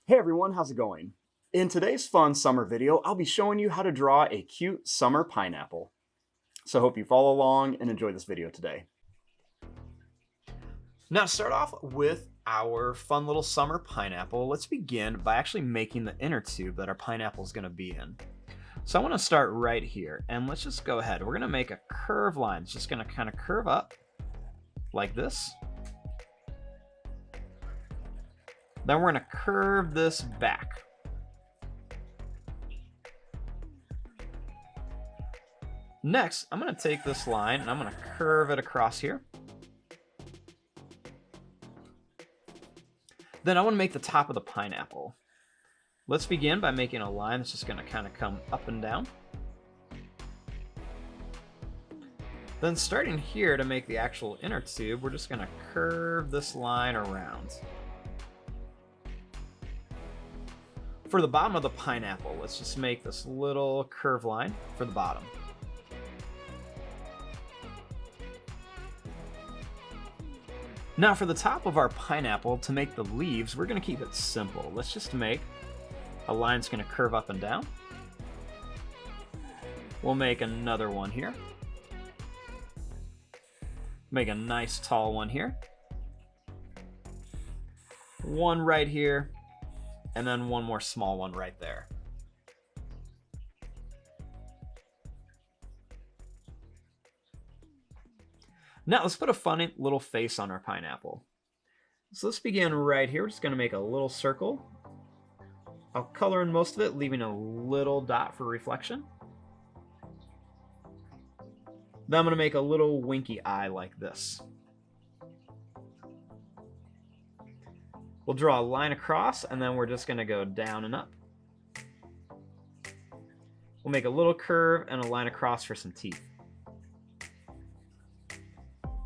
Hey everyone, how's it going? In today's fun summer video, I'll be showing you how to draw a cute summer pineapple. So I hope you follow along and enjoy this video today. Now to start off with our fun little summer pineapple, let's begin by actually making the inner tube that our pineapple is going to be in. So I want to start right here, and let's just go ahead. We're going to make a curved line. It's just going to kind of curve up like this. Then we're going to curve this back. Next, I'm going to take this line and I'm going to curve it across here. Then I want to make the top of the pineapple. Let's begin by making a line that's just going to kind of come up and down. Then starting here to make the actual inner tube, we're just going to curve this line around. For the bottom of the pineapple, let's just make this little curve line for the bottom. Now for the top of our pineapple, to make the leaves, we're going to keep it simple. Let's just make a line that's going to curve up and down. We'll make another one here. Make a nice tall one here. One right here. And then one more small one right there. Now let's put a funny little face on our pineapple. So let's begin right here. We're just going to make a little circle. I'll color in most of it, leaving a little dot for reflection. Then I'm going to make a little winky eye like this. We'll draw a line across, and then we're just going to go down and up. We'll make a little curve and a line across for some teeth.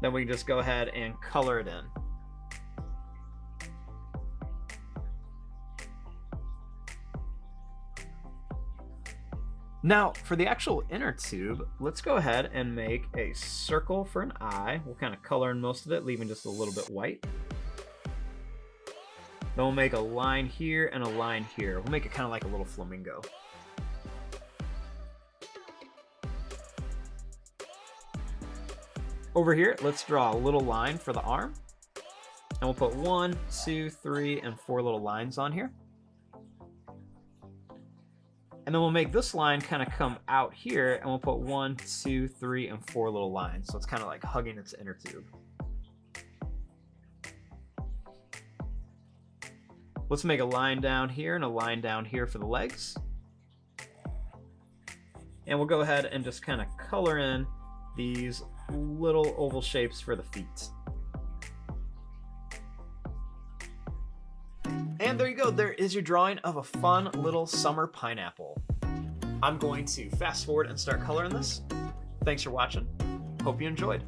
Then we can just go ahead and color it in. Now, for the actual inner tube, let's go ahead and make a circle for an eye. We'll kind of color in most of it, leaving just a little bit white. Then we'll make a line here and a line here. We'll make it kind of like a little flamingo. Over here, let's draw a little line for the arm. And we'll put 1, 2, 3, and 4 little lines on here. And then we'll make this line kind of come out here, and we'll put 1, 2, 3, and 4 little lines. So it's kind of like hugging its inner tube. Let's make a line down here and a line down here for the legs. And we'll go ahead and just kind of color in these little oval shapes for the feet. And there you go, there is your drawing of a fun little summer pineapple. I'm going to fast forward and start coloring this. Thanks for watching. Hope you enjoyed.